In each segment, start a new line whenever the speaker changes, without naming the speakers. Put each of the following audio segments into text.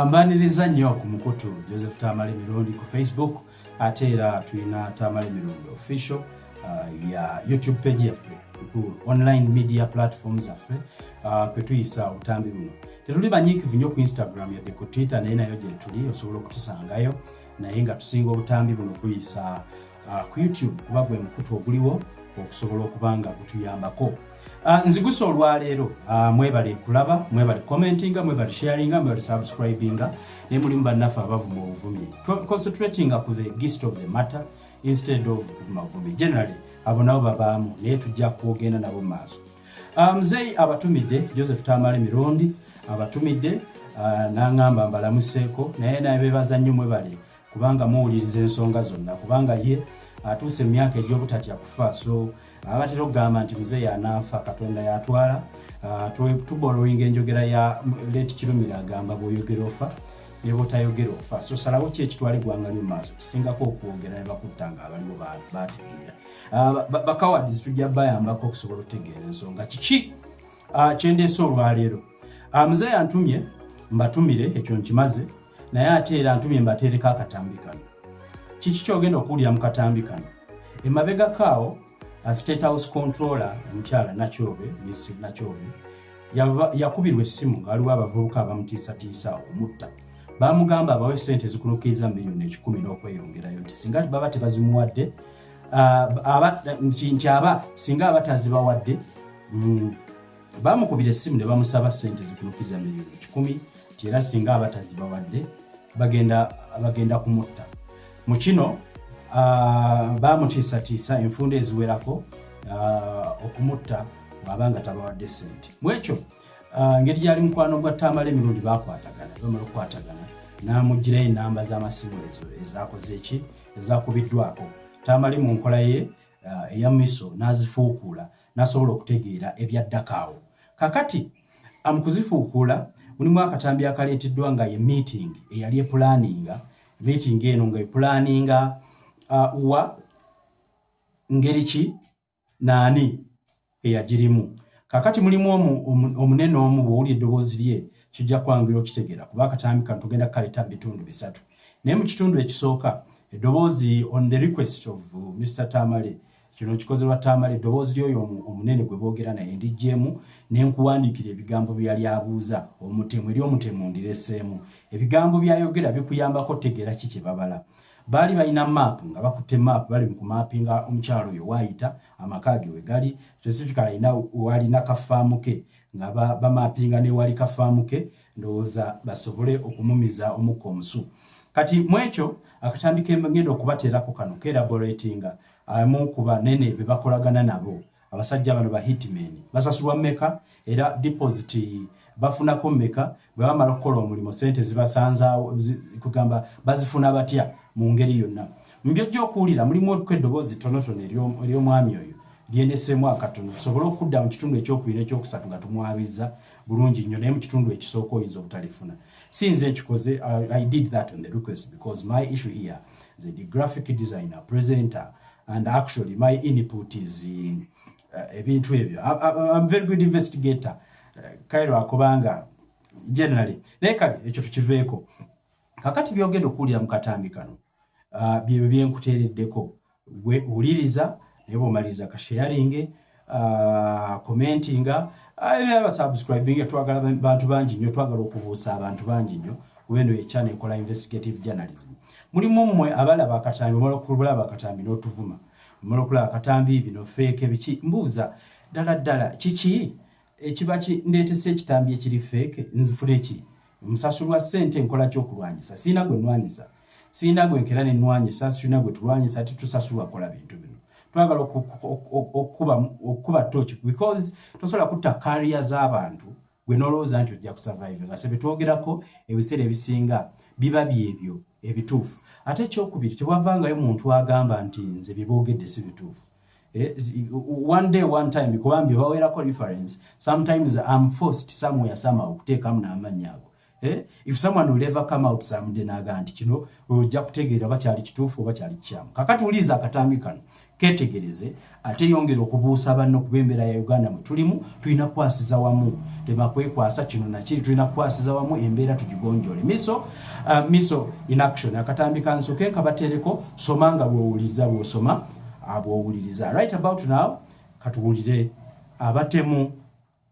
Mbaniriza nnyo ku mukutu Joseph Tamale Mirundi ku Facebook ate era tulina Tamale Mirundi official ya YouTube page yaffe ku online media platforms affe kwe tuyisa obutambi buno. Tetuli banyiikivu nnyo ku Instagram yadde ku Twitter naye nayo gye tuli osobola okutusangayo naye nga tusinga obutambi buno kuyisa ku YouTube kuba gwe mukutu oguliwo okusobola okubanga gutuyambako. Nzigusa olwaleero mwebale kulaba, mwebale commentinga, mwebale sharinga, mwebale subscribinga ne mulimu bannaffe abavu mu buvumi. Concentrating ku the gist of the matter instead of mavumi. Generally abo nabo babaamu naye tujja kwogenda nabo maaso. Mzei abatumidde Joseph Tamale Mirundi abatumidde n'angamba mbalamuseeko naye nabebaza nnyo mwebale kubanga muwuliriza ensonga zonna kubanga ye atuuse myaka egy'obutatya kufa so abatero gamba nti mzee anaafa Katonda yatwala tuborrowinga enjogera ya late Kirumira agamba bw'oyogera ofa ne bw'otayogera ofa so salawo ki ekitwale gwanga lyo maaso kisingako okwogera ne bakuttanga abaliwo bategeera bakawadis tujja bayambako okusobola otegeera ensonga kiki kyendeese olwaleero mzee antumye mbatumire ekyo nkimaze naye ate era antumye mbateereko akatambi kano kiki kyogenda okuwulira mu katambi kano emabega kaawo State House Controller omukyala Nakyobe Miss Nakyobe yakubirwa essimu ng'aliwo abavubuka abamutiisatiisa okumutta baamugamba abawe ssente zikulukiriza miliyoni 10 n'okweyongerayo nti singa baba tebazimuwadde singa abatazibawadde baamukubira essimu ne bamusaba ssente zikulukiriza miliyoni 10 ti era singa abatazibawadde bagenda kumutta mu kino bamutiisatiisa enfunda eziwerako okumutta bw'abanga tabawadde ssente mwekyo ngeri gyali mukwano gwa Tamale Mirundi bakwatagana bamala okukwatagana n'amugirayo enamba z'amasimu ezo ezakoze eki ezakubiddwako Tamale mu nkola ye eya miso n'azifuukuula n'asobola okutegeera ebyaddakaawo kakati amukuzifuukuula mulimu akatambi akaleetiddwa nga ye meeting eyali epulaninga meeting eno nga epulaninga wa ngeri ki naani eyagirimu kakati mulimu omunene omu bw'owulira eddoboozi lye kijja kwangira okitegeera kuba akatambi kano tugenda kukaleta bitundu bisatu naye mu kitundu ekisooka eddoboozi on the request of Mr. Tamale kino kikozerwa Tamale eddoboozi lyoyo omunene gwe boogera naye ndigyemu nenkuwandiikira ebigambo bye yali abuuza omutemu eri omutemu ndireseemu ebigambo byayogera bikuyambako otegeera ki kye babala bali balina map nga bakutte map bali mu kumapinga omukyalo oyo waayita amaka ge we gali specifically walina kafaamu ke nga bamapinga ne wali kafaamu ke ndowooza basobole okumumiza omukka omusu kati mwekyo akatambi k'engenda okubateerako kano keelaboratinga amu ku banene be bakolagana nabo abasajja bano ba hitmen basasulwa mmeka era deposit bafunako mmeka bwe bamala okukola omulimo sente zibasanzaawo kugamba bazifuna batya mu ngeri yonna mbyojja okuwulira mulimu okw'eddoboozi tonotono ery'omwami oyo lyendeseemu akatono tusobole okudda mu kitundu ekyokubiri ekyokusatu nga tumwabiza bulungi nnyo naye mu kitundu ekisooka oyinza obutalifuna sinze ekikoze I did that on the request because my issue here is the graphic designer presenter and actually my input is ebintu ebyo I'm very good investigator kairo akobanga generally naye kale ekyo tukiveeko kakati byogenda okuwulira mu katambi kano byebyo byenkuteereddeko gwe wuliriza naye bw'omaliriza kasharinge commentinga abasubscribinga twagala bantu bangi nnyo twagala okubuusa abantu bangi nnyo kubendo ekyana ekola investigative journalism mulimu mmwe abalaba akatambi omala okulaba akatambi n'otuvuma omala okulaba akatambi bino fake biki mbuuza ddala kiki ekiba ndeetese ekitambi ekiri fake nzifune ki musasulwa ssente nkola ky'okulwanyisa siina gwe nnwanyisa siina gwe nkera ne nnwanyisa siina gwe tulwanyisa ati tusasulwa kola bintu bino twagala okuba tochi because tosobola kutta career z'abantu gwe nolowooza nti ojja kusurvive nga sebe twogerako ebiseera ebisinga biba byebyo ebituufu ate ekyokubiri tewavaangayo muntu agamba nti nze bye si bituufu one day one time kubambi baweerako reference sometimes I'm forced somewhere somehow okuteekamu n'amannya ago If someone will ever come out someday naga nti kino ojja kutegeera bakyali kituufu oba kyali kyamu. Kakati uliza akatambi kano ketegereze ate yongera okubuusa banno ku b'embeera ya Uganda mwe tulimu, tulina kwasiza wamu temakwekwasa kino nakiri, tulina kwasiza wamu embeera tugigonjole. Miso in action. Akatambi kansoke nkabatereko somanga bw'owuliriza bw'osoma abw'owuliriza. Right about now katuwulire abatemu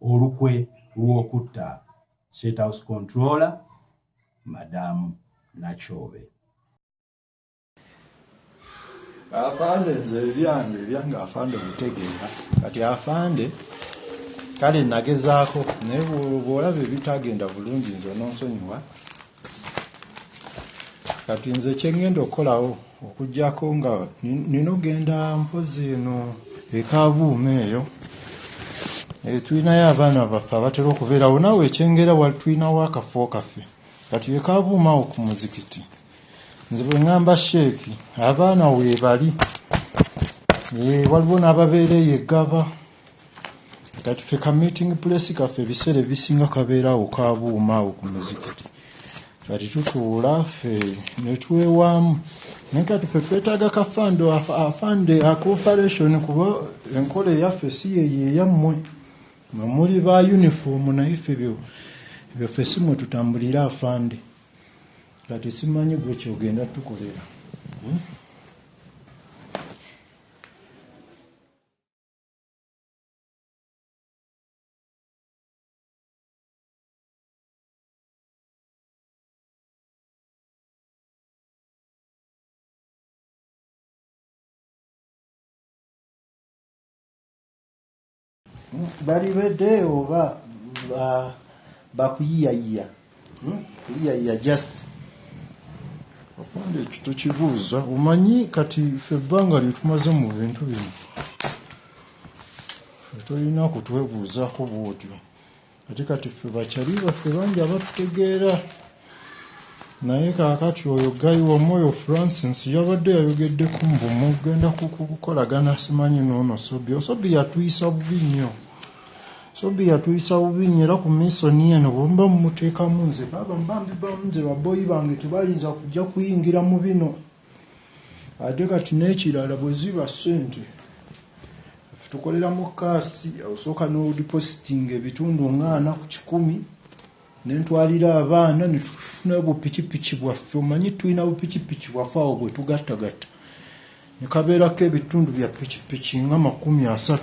olukwe lw'okutta State House Controller Madam Nachobe.
Afande nze ebyange afande bitegeera kati afande kale nagezaako naye bw'olaba ebitagenda bulungi nze n'onsonyiwa. Kati nze kyengenda okukolawo okuggyako nga nina ogenda mpozi eno ekaabuuma eyo tulinayo abaana baffe abatera okubeerawo naawe ekyengera wali tulinawo akafo kaffe kati ekaabuuma awo ku muzikiti. Nze bwe ŋŋamba sheeki abaana weebali waliwo n'ababeereyo eggaba kati ffe ka meeting place kaffe ebiseera ebisinga kabeerawo kaabuuma awo ku muzikiti. Kati tutuula ffe ne twewamu naye kati ffe twetaaga kafando afande cooperation kuba enkola eyaffe si yeyo eyammwe muli ba uniform naye ffe ebyo ffe si mwe tutambulira afande. Kati simanyi gwe kyogenda tukolera. Bali bedde oba bakuyiyayiya kuyiyayiya just afande ekyo kibuuza omanyi kati ffe ebbanga lyetumaze mu bintu bino tulina kutwebuuzaako bwotyo kati ffe bakyali baffe bangi abatutegeera naye kaakati oyo Guy Wamwoyo Francis yabadde yayogeddeko mbumu genda kukolagana simanyi noono Sobi yatuyisa bubi nnyo. Sobi yatuyisa bubi nnyo era ku misoni eno bwemba mumuteekamu nze baba mbambibamu nze baboyi bange tebayinza kujja kuyingira mu bino ate kati n'ekirala bwe ziba ssente ffe tukoleramu kaasi osooka n'odipositinga ebitundu 40 ku 100 nentwalira abaana ne tufuna bupikipiki bwaffe omanyi tulina bupikipiki bwaffe awo bwe tugattagatta ne kabeerako ebitundu bya pikipiki nga 30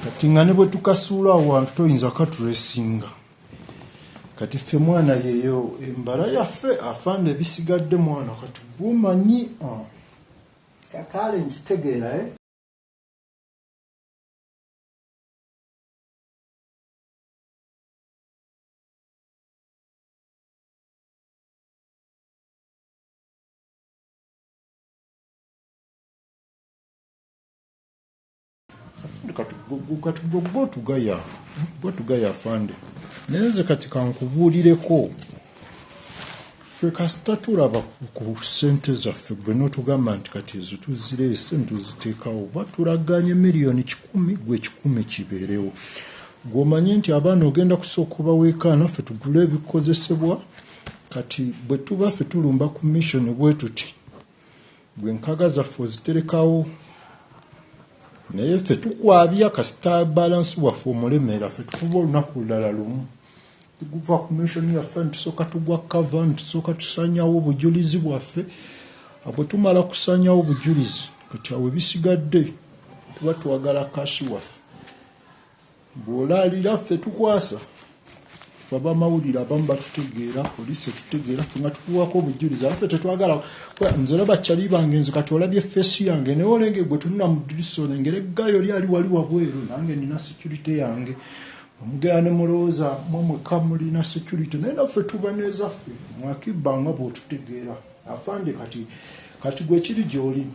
kati nga ne bwe tukasuula awo wantu toyinza katulesinga kati ffe mwana yeyo embala yaffe afande ebisigadde mwana kati gumanyi kale nkitegeera kati bwetugaya afande naye nze kati kankubuulireko ffe kasita tulaba ku ssente zaffe gwe n'otugamba nti kati ezo tuzireese ntuziteekawo batulaganye miliyoni 10 gwe 10 kibeerewo gw'omanye nti abaana ogenda kusooka okubaweeka naffe tugule ebikozesebwa kati bwe tuba ffe tulumba ku mission bwe tuti gwe nkaga zaffe oziterekawo naye ffe tukwabya kasita balance waffe omulemera ffe tukuba olunaku lulala lumu tuguva ku mission yaffe ntusooka tugwa kava ntusooka tusanyawo obujulizi bwaffe bwe tumala kusanyawo obujulizi kati awo ebisigadde tuba twagala kashi waffe bw'olaalira ffe tukwasa abamawulire abamu batutegeera poliisi etutegeera nga tukuwako obujulizi affe tetwagala nze laba kyali bange nze kati olabye feesi yange naye olenge gwe tunula mu ddirisa olengera eggayo lyali wali wabweru nange nina security yange omugera ne mulowooza mwemweka mulina security naye naffe tuba nezaffe mwakibba nga bw'otutegeera afande kati gwe kiri gy'oli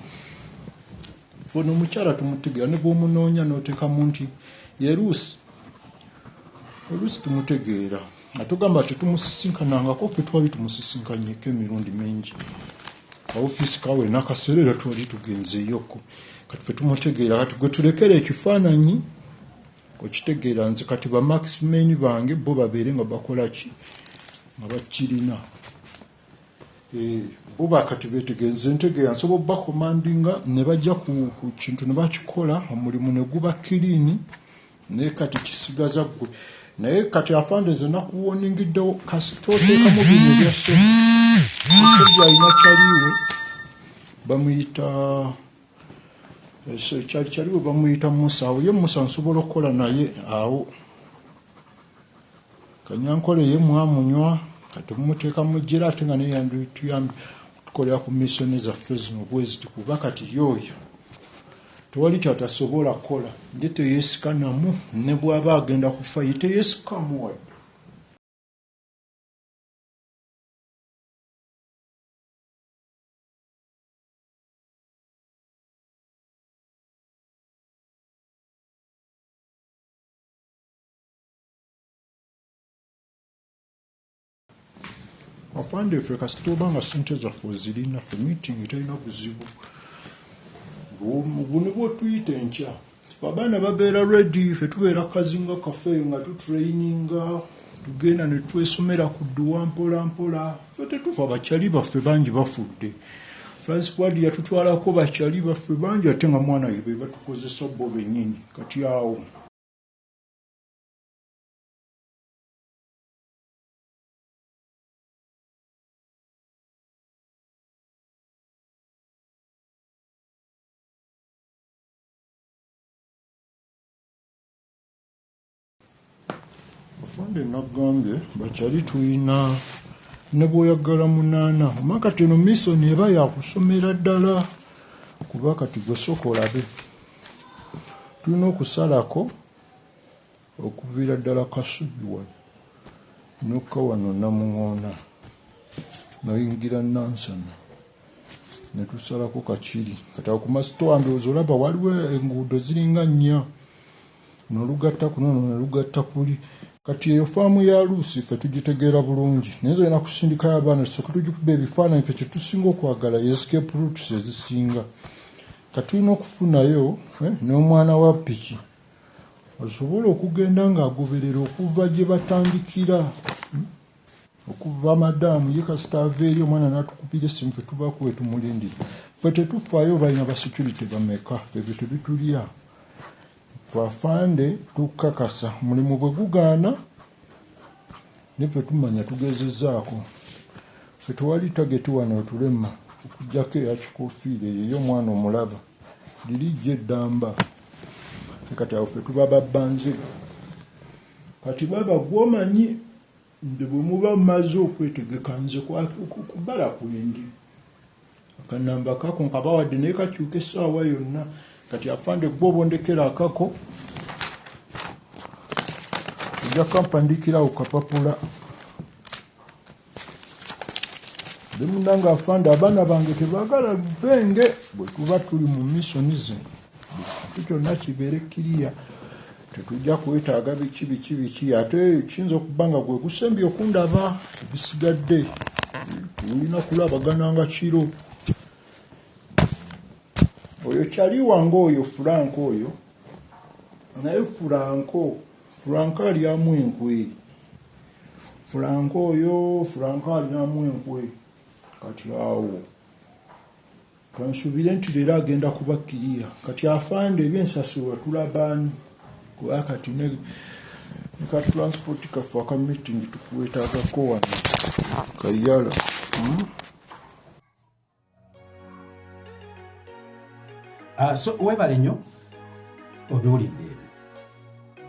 ffe n'omukyala tumutegeera ne bw'omunoonya n'oteekamu nti yeruusi oluusi tumutegeera atugamba tetumusisinkanangako ffe twali tumusisinkanyeeko emirundi mingi kaofiisi kawe nakaseera era twali tugenzeyoko kati ffe tumutegeera kati gwe tulekera ekifaananyi okitegeera nze kati bamaximeni bange bo babeere nga bakola ki nga bakirina oba kati betegeeza entege yansobola bakomandinga ne bajja ku kintu ne bakikola omulimu ne guba kiriini naye kati kisigaza gwe naye kati afande ze nakuwoningiddewo kasita oteekamu bino ebyasse omusajja alina kyaliwe bamuyita kyaliwe bamuyita Musa awo ye Musa nsobola okukola naye awo Kanyankole ye mwamunywa kati mumuteeka mu jjera ate nga naye tuyambi tukolera ku missoni zaffe zino bweziti kuba kati yoyo tewali kyatasobola kukola nje teyeesikanamu ne bw'aba agenda kufa ye teyeesikamu wadde afande ffe kasita oba nga ssente zaffe ozirina ffe meeting terina buzibu buno bwotuyita enkya ffe abaana babeera ready ffe tubeera kazinga kaffe nga tutraininga tugenda ne twesomera ku dduwa mpola mpola ffe tetufa bakyali baffe bangi bafudde France Squad yatutwalako bakyali baffe bangi ate nga mwana ye be batukozesa bo bennyini kati awo afande nagambye bakyali tulina ne bw'oyagala munaana omaka teno mission eba yakusomera ddala kuba kati gwe sooka olabe tulina okusalako okuviira ddala Kasujju wano nokka wano Namuŋoona noyingira Nansana ne tusalako Kakiri kati awo ku masitwa ndowooza olaba waliwo enguudo ziringa 4 nolugatta kuno nolugatta kuli kati eyo faamu ya Luusi ffe tugitegeera bulungi naye zolina kusindikayo abaana tusooke tugikuba ebifaananyi ffe kyetusinga okwagala escape routes ezisinga kati tulina okufunayo n'omwana wa ppiki osobola okugenda ng'agoberera okuva gye batandikira okuva madaamu ye kasita ava eri omwana n'atukupira essimu ffe tubaako we tumulindira ffe tetufaayo balina ba security bameka ebyo tebitulya twafande tukakasa mulimu bwe gugaana ne ffe tumanya tugezezaako ffe tewali tageti wano otulema okugjako eya kikofiira eyo y'omwana omulaba lirijja eddamba kati awo ffe tuba babbanze kati baba gwomanyi nti bwe muba mmaze okwetegeka nze kubala kwendi akanamba kako nkabawadde naye kakyuka essaawa yonna kati afande gwe obondekera akako ojja kampandikirawo kapapula de munanga afande abaana bange tebaagala luvenge bwe tuba tuli mu missoni ze kyonna kibeere kiriya tetujja kwetaaga biki ate kiyinza okuba nga gwe gusembye okundaba ebisigadde tulina kulabagana nga kiro oyo kyali wange oyo Franco oyo naye Franco alyamu enkwe Franco alyamu enkwe kati awo twansubire nti leero agenda kubakkiriya kati afande ebyensasula tulabaani kuba kati ne ka transport kaffe aka meeting tukuwetaagako wano kayala
so webale nnyo obiwulidde ebyo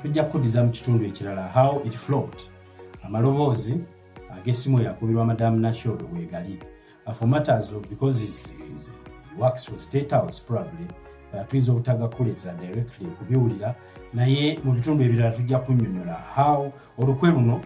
tujja kuddiza mu kitundu ekirala how it flowed amaloboozi ag'essimu yakubirwa Madam Nasholo weegali for matters of because he works for State House probably tuyinza obutagakuleetera directly kubiwulira naye mu bitundu ebirala tujja kunnyonnyola how olukwe luno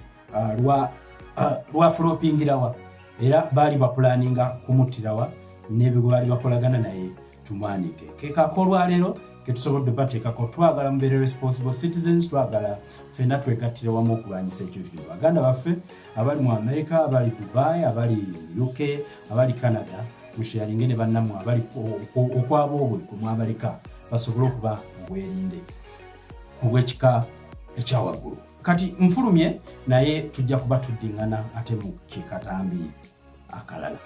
lwafulopingirawa era baali bapulaninga kumuttirawa n'ebyo baali bakolagana naye tumwanike kekako olwaleero ketusobodde bateekako twagala mubeere responsible citizens twagala ffenna twegattire wamu okulwanyisa ekintu kino baganda baffe abali mu America abali Dubai abali UK abali Canada musharinge ne bannammwe abali okwaba obwe kumwabalika basobole okuba obwerinde obw'ekika ekyawaggulu kati nfulumye naye tujja kuba tuddingana ate mu kikatambi akalala.